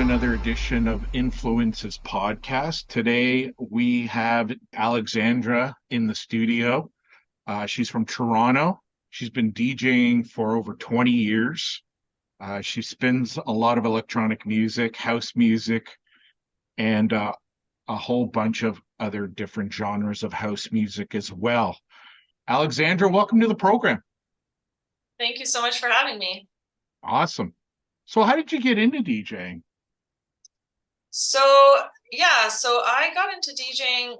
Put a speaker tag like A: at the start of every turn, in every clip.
A: another edition of Influences podcast. Today we have Aleksandra in the studio. She's from Toronto. She's been DJing for over 20 years. She spins a lot of electronic music, house music, and a whole bunch of other different genres of house music as well. Aleksandra, welcome to the program.
B: Thank you so much for having me.
A: Awesome. So, how did you get into DJing?
B: So, so I got into DJing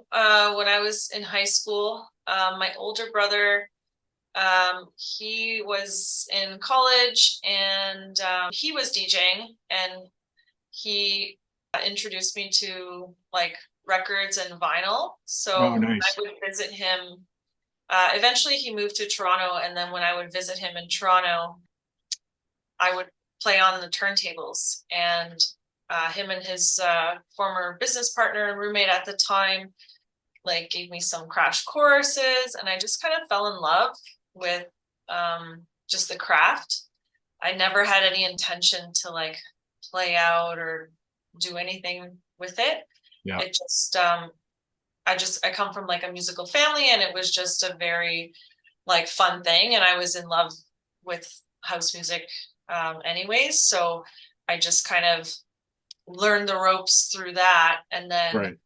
B: when I was in high school. My older brother, he was in college and he was DJing, and he introduced me to like records and vinyl.
A: Oh,
B: So I
A: nice.
B: would visit him. Eventually, he moved to Toronto, and then when I would visit him in Toronto, I would play on the turntables. And him and his former business partner and roommate at the time like gave me some crash courses, and I just kind of fell in love with just the craft. I never had any intention to like play out or do anything with it.
A: Yeah,
B: It just I come from like a musical family, and it was just a very like fun thing, and I was in love with house music anyways. So I just kind of learned the ropes through that. And then
A: right.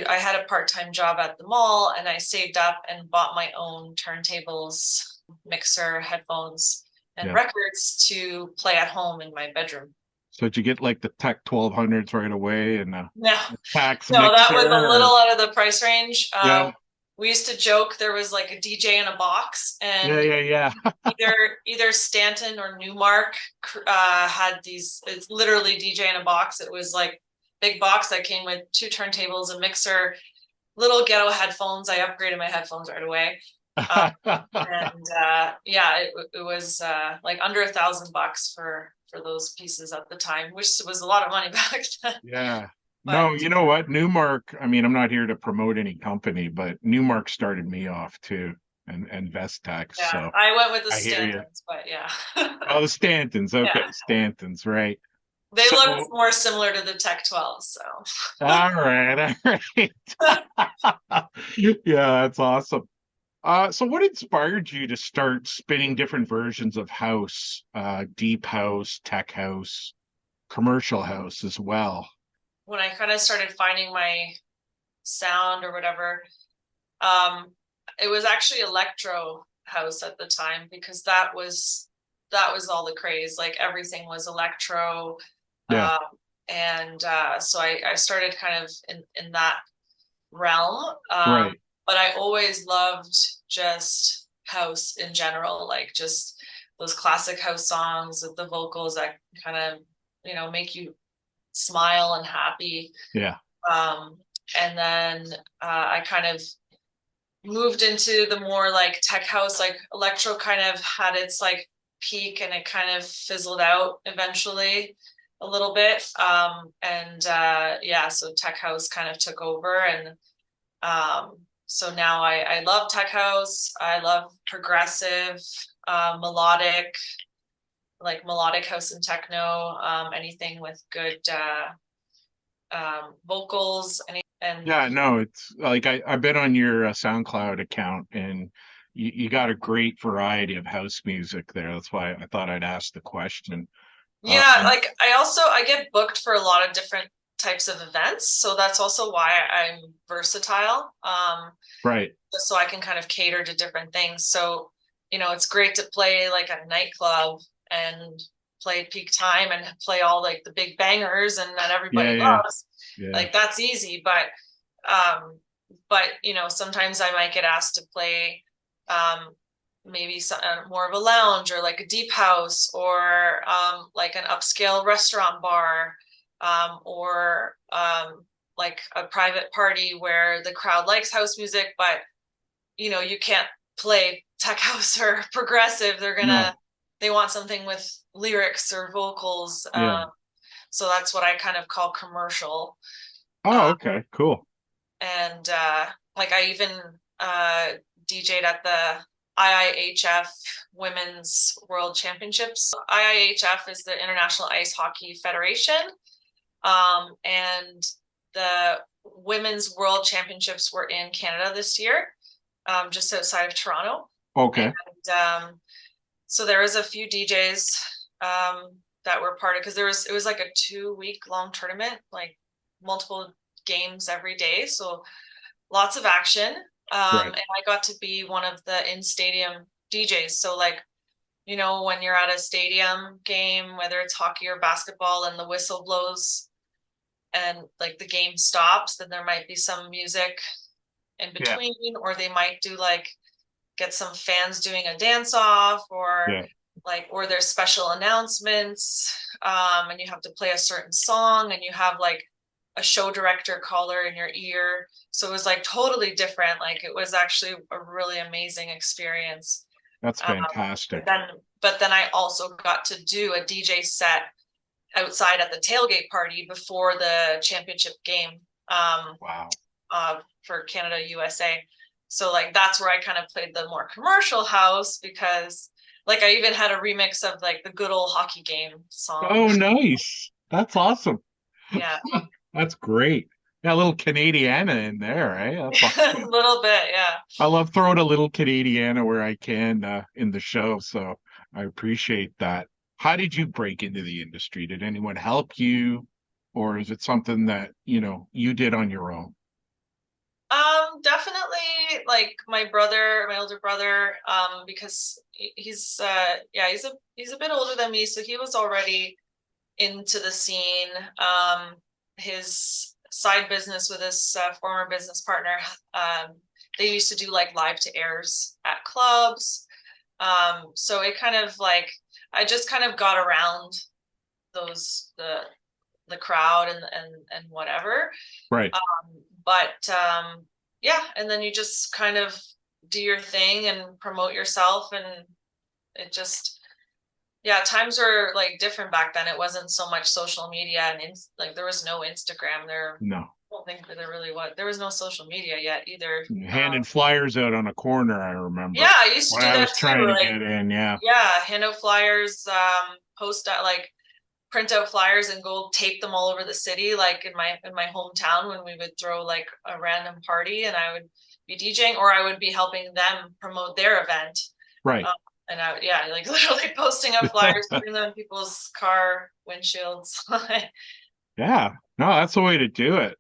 B: I had a part-time job at the mall, and I saved up and bought my own turntables, mixer, headphones, and
A: Yeah.
B: records to play at home in my bedroom.
A: So did you get like the Tech 1200s right away and
B: No,
A: a tax
B: no, that
A: mixer
B: was a
A: or
B: little out of the price range.
A: yeah,
B: We used to joke there was like a DJ in a box,
A: yeah,
B: and
A: yeah, yeah.
B: either Stanton or Newmark had these. It's literally DJ in a box. It was like big box that came with two turntables, a mixer, little ghetto headphones. I upgraded my headphones right away. Uh, and it was like under $1,000 for those pieces at the time, which was a lot of money back then.
A: Yeah.
B: But
A: No, you know what? Newmark, I mean, I'm not here to promote any company, but Newmark started me off too, and Vestex.
B: yeah,
A: So
B: I went with the
A: I hear you.
B: Stantons, but yeah.
A: Oh, the Stantons. Okay,
B: Yeah.
A: Stantons, right.
B: They
A: So
B: look more similar to the Tech 12, so.
A: all right, all right. Yeah, that's awesome. So what inspired you to start spinning different versions of house, deep house, tech house, commercial house as well?
B: When I kind of started finding my sound or whatever, um, it was actually electro house at the time, because that was all the craze. Like everything was electro.
A: Yeah,
B: Um, and so I started kind of in that realm.
A: right.
B: But I always loved just house in general, like just those classic house songs with the vocals that kind of, make you smile and happy.
A: Yeah,
B: Um, and then I kind of moved into the more like tech house, like electro kind of had its like peak, and it kind of fizzled out eventually a little bit. So tech house kind of took over, and so now I love tech house. I love progressive, melodic, like melodic house and techno, anything with good vocals. And
A: yeah. No, it's like I've been on your SoundCloud account, and you got a great variety of house music there. That's why I thought I'd ask the question.
B: yeah,
A: Um,
B: like I get booked for a lot of different types of events, so that's also why I'm versatile.
A: right.
B: So I can kind of cater to different things. So, it's great to play like a nightclub and play peak time and play all like the big bangers and that
A: Yeah,
B: everybody
A: yeah,
B: loves.
A: yeah,
B: Like that's easy, but sometimes I might get asked to play maybe more of a lounge, or like a deep house, or like an upscale restaurant bar, or like a private party where the crowd likes house music, but you can't play tech house or progressive.
A: no,
B: They want something with lyrics or vocals.
A: yeah.
B: So that's what I kind of call commercial.
A: Oh,
B: Uh,
A: okay, cool.
B: and like I even uh, DJ'd at the IIHF Women's World Championships. IIHF is the International Ice Hockey Federation. And the women's world championships were in Canada this year, just outside of Toronto.
A: Okay.
B: And so there was a few DJs that were part of, because it was like a 2-week long tournament, like multiple games every day. So lots of action.
A: Right.
B: And I got to be one of the in-stadium DJs. So like, when you're at a stadium game, whether it's hockey or basketball, and the whistle blows and like the game stops, then there might be some music in
A: Yeah.
B: between, or they might do like get some fans doing a dance off, or
A: Yeah.
B: or there's special announcements, and you have to play a certain song, and you have like a show director caller in your ear. So it was like totally different. Like it was actually a really amazing experience.
A: That's
B: Um, but
A: fantastic.
B: then, but then I also got to do a DJ set outside at the tailgate party before the championship game,
A: Wow.
B: for Canada USA. So like that's where I kind of played the more commercial house, because like I even had a remix of like the good old hockey game song.
A: Oh, nice. That's awesome.
B: Yeah.
A: That's great. Yeah, a little Canadiana in there, right? That's
B: A
A: awesome.
B: little bit, yeah.
A: I love throwing a little Canadiana where I can in the show, so I appreciate that. How did you break into the industry? Did anyone help you, or is it something that, you did on your own?
B: Definitely like my older brother, because he's a bit older than me, so he was already into the scene. His side business with his former business partner, they used to do like live to airs at clubs. So it kind of like I just kind of got around those the crowd and whatever.
A: Right.
B: But yeah, and then you just kind of do your thing and promote yourself, and it just yeah, times were like different back then. It wasn't so much social media, and like there was no Instagram there.
A: No.
B: I don't think that there really was. There was no social media yet either.
A: Handing flyers out on a corner, I remember
B: Yeah, I used to
A: when
B: do
A: I
B: that
A: was
B: too.
A: trying to
B: Like,
A: get in. Yeah.
B: yeah, hand out flyers, post out like print out flyers and go tape them all over the city, like in my hometown, when we would throw like a random party and I would be DJing, or I would be helping them promote their event.
A: Right.
B: Um, and yeah, like literally posting up flyers, putting them in people's car windshields.
A: Yeah. No, that's the way to do it.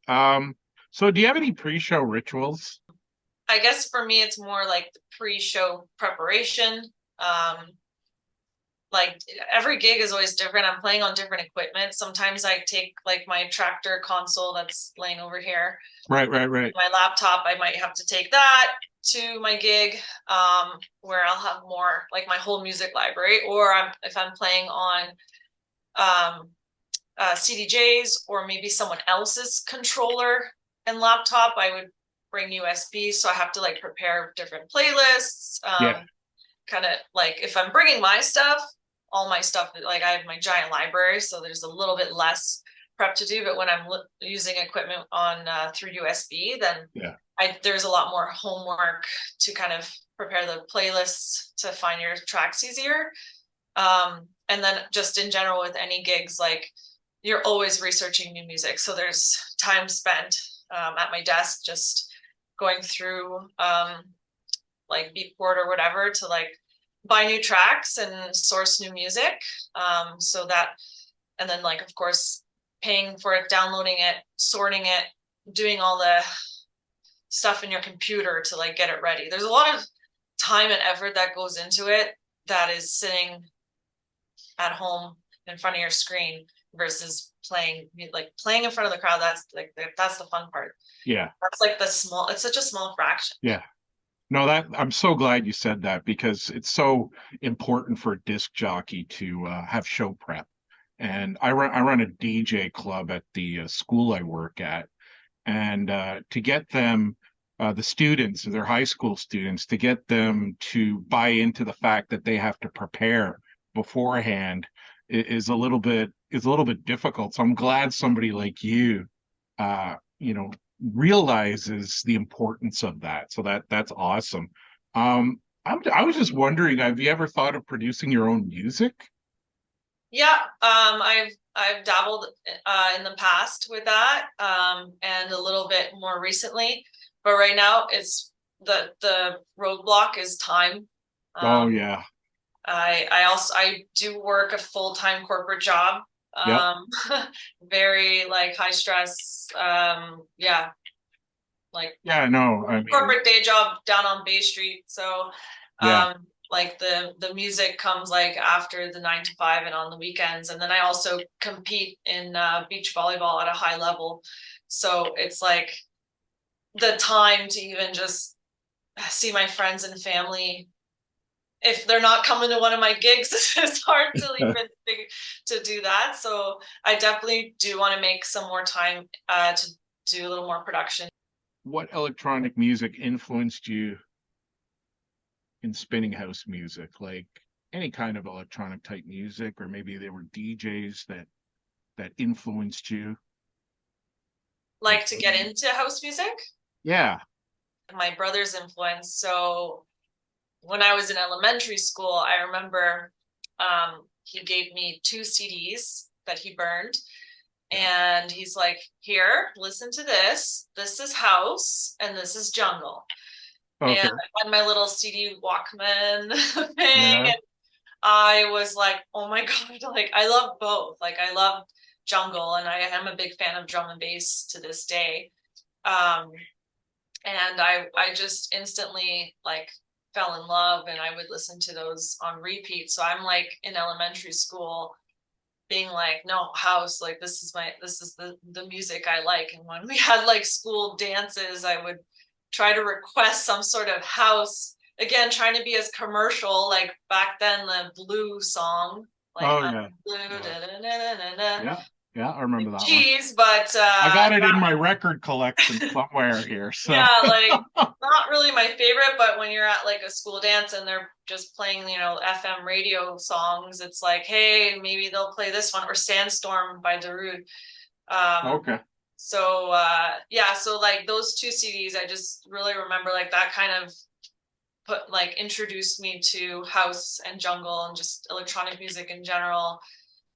A: So do you have any pre-show rituals?
B: I guess for me, it's more like the pre-show preparation. Um, like every gig is always different. I'm playing on different equipment. Sometimes I take like my tractor console that's laying over here,
A: Right, right, right.
B: my laptop. I might have to take that to my gig, where I'll have more like my whole music library, or if I'm playing on um, CDJs or maybe someone else's controller and laptop, I would bring USB. So I have to like prepare different playlists.
A: Yeah.
B: Kind of like if I'm bringing my stuff, all my stuff, like I have my giant library, so there's a little bit less prep to do. But when I'm using equipment on through USB, then
A: Yeah.
B: there's a lot more homework to kind of prepare the playlists to find your tracks easier. And then just in general with any gigs, like you're always researching new music, so there's time spent at my desk just going through like Beatport or whatever to like buy new tracks and source new music. So that, and then like, of course, paying for it, downloading it, sorting it, doing all the stuff in your computer to like get it ready. There's a lot of time and effort that goes into it that is sitting at home in front of your screen versus playing in front of the crowd. That's the fun part.
A: Yeah.
B: That's like it's such a small fraction.
A: Yeah. No, that I'm so glad you said that because it's so important for a disc jockey to have show prep. And I run a DJ club at the school I work at, and to get them, the students, their high school students, to get them to buy into the fact that they have to prepare beforehand is a little bit difficult. So I'm glad somebody like you, uh, you know, realizes the importance of that. So that's awesome. I was just wondering, have you ever thought of producing your own music?
B: Yeah, I've dabbled in the past with that, and a little bit more recently. But right now, it's the roadblock is time.
A: Oh
B: Um,
A: yeah.
B: I do work a full-time corporate job.
A: Yep.
B: Um, very like high stress. Yeah, like
A: Yeah, no, I mean,
B: corporate day job down on Bay Street. So,
A: yeah.
B: like the music comes like after the 9 to 5 and on the weekends, and then I also compete in beach volleyball at a high level. So it's like the time to even just see my friends and family. If they're not coming to one of my gigs, it's hard to even to do that. So I definitely do want to make some more time to do a little more production.
A: What electronic music influenced you in spinning house music? Like any kind of electronic type music, or maybe there were DJs that influenced you. Like,
B: Like to get into house music,
A: yeah.
B: my brother's influence. So when I was in elementary school, I remember he gave me 2 CDs that he burned.
A: Yeah.
B: And he's like, here, listen to this. This is house and this is jungle. And
A: Okay.
B: I had my little CD Walkman thing.
A: Yeah.
B: And I was like, oh my God, like I love both. Like I love jungle and I am a big fan of drum and bass to this day. Um, and I just instantly like fell in love and I would listen to those on repeat. So I'm like in elementary school being like, no, house, like this is the music I like. And when we had like school dances, I would try to request some sort of house, again trying to be as commercial, like back then the blue song, like
A: Oh
B: I'm
A: yeah.
B: blue,
A: Yeah.
B: da, da, da, da, da,
A: Yeah. Yeah. I remember that one.
B: cheese, but
A: I got it in my record collection somewhere here. So
B: yeah, like not really my favorite, but when you're at like a school dance and they're just playing, FM radio songs, it's like, hey, maybe they'll play this one or Sandstorm by Darude. Um,
A: okay.
B: so yeah, so like those 2 CDs, I just really remember like that kind of introduced me to house and jungle and just electronic music in general.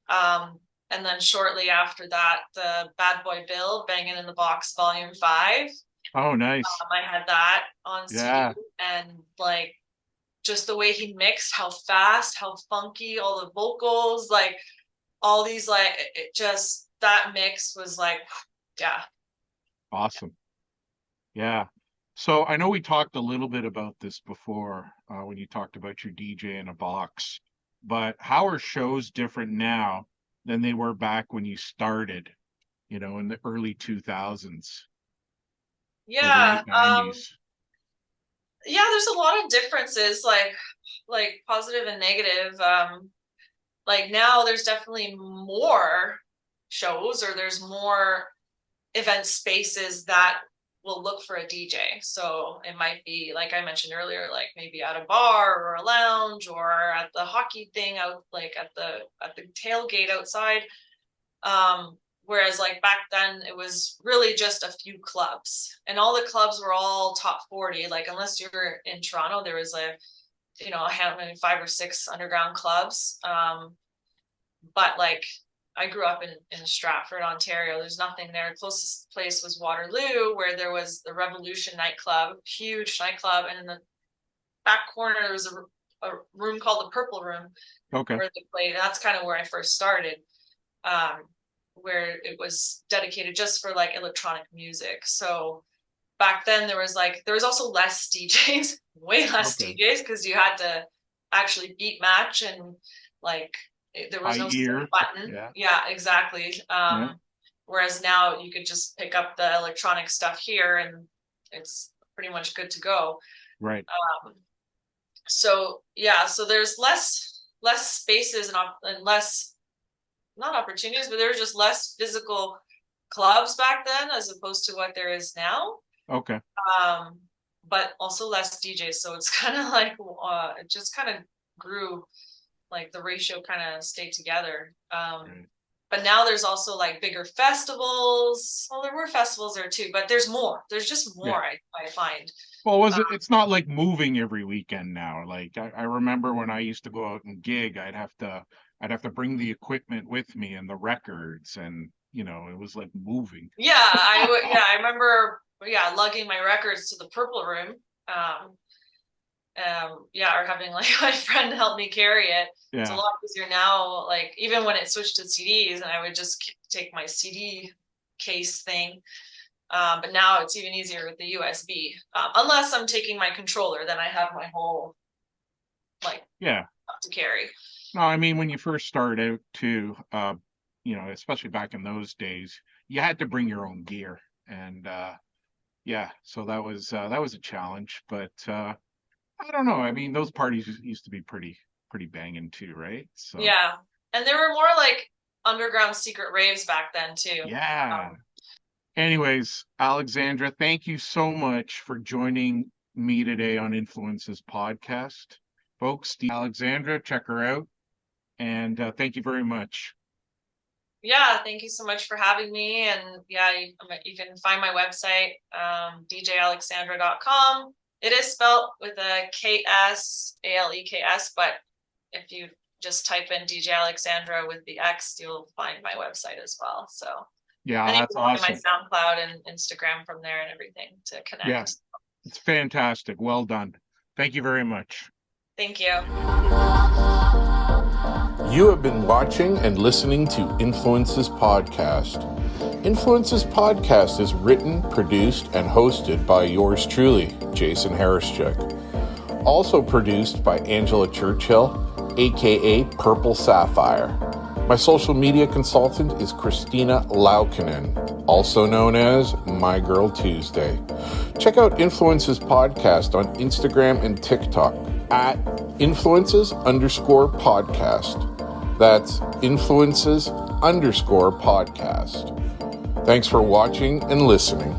B: Um, and then shortly after that, the Bad Boy Bill, Banging in the Box Volume 5.
A: Oh, nice.
B: I had that on CD
A: Yeah.
B: and like just the way he mixed, how fast, how funky, all the vocals, like all these, like it just that mix was like, yeah.
A: Awesome. Yeah. So I know we talked a little bit about this before when you talked about your DJ in a box, but how are shows different now than they were back when you started, in the early 2000s or the
B: Yeah.
A: late 90s?
B: Yeah, there's a lot of differences, like positive and negative. Like now there's definitely more shows or there's more event spaces that will look for a DJ. So it might be like I mentioned earlier, like maybe at a bar or a lounge or at the hockey thing out like at the tailgate outside. Whereas like back then it was really just a few clubs and all the clubs were all top 40. Like unless you're in Toronto, there was a handful, 5 or 6 underground clubs. But like I grew up in Stratford, Ontario. There's nothing there. The closest place was Waterloo, where there was the Revolution nightclub, huge nightclub, and in the back corner there was a room called the Purple Room
A: Okay.
B: where they played. That's kind of where I first started, um, where it was dedicated just for like electronic music. So back then there was also less DJs, way less
A: Okay.
B: DJs because you had to actually beat match and like there was
A: High
B: no
A: ear.
B: button.
A: Yeah.
B: Yeah, exactly.
A: Yeah.
B: Whereas now you could just pick up the electronic stuff here and it's pretty much good to go.
A: Right.
B: Um, so yeah, so there's less spaces and less, not opportunities, but there were just less physical clubs back then as opposed to what there is now.
A: Okay.
B: Um, but also less DJs. So it's kind of like it just kind of grew, like the ratio kind of stayed together.
A: Right.
B: But now there's also like bigger festivals. Well, there were festivals there too, but there's more. There's just
A: Yeah.
B: more, I find.
A: Well, it's not like moving every weekend now. Like I remember when I used to go out and gig, I'd have to I'd have to bring the equipment with me and the records, and it was like moving.
B: Yeah, I remember lugging my records to the Purple Room. Or having like my friend help me carry it.
A: Yeah.
B: It's a lot easier now, like even when it switched to CDs, and I would just take my CD case thing. But now it's even easier with the USB. Unless I'm taking my controller, then I have my whole to carry.
A: No, I mean, when you first start out too, especially back in those days, you had to bring your own gear, and so that was a challenge. But I don't know. I mean, those parties used to be pretty banging too, right? So
B: yeah, and there were more like underground secret raves back then too.
A: Yeah. Anyways, Aleksandra, thank you so much for joining me today on Influences podcast. Folks, Aleksandra, check her out. And thank you very much.
B: Yeah, thank you so much for having me. And you can find my website, djalexandra.com. It is spelled with a K-S, A-L-E-K-S, but if you just type in DJ Aleksandra with the X, you'll find my website as well. So
A: yeah, that's awesome.
B: My SoundCloud and Instagram from there and everything to connect.
A: Yeah, it's fantastic. Well done. Thank you very much.
B: Thank you.
C: You have been watching and listening to Influences Podcast. Influences Podcast is written, produced, and hosted by yours truly, Jason Harischuk. Also produced by Angela Churchill, aka Purple Sapphire. My social media consultant is Christina Laukinen, also known as My Girl Tuesday. Check out Influences Podcast on Instagram and TikTok at Influences_podcast. That's Influences_podcast. Thanks for watching and listening.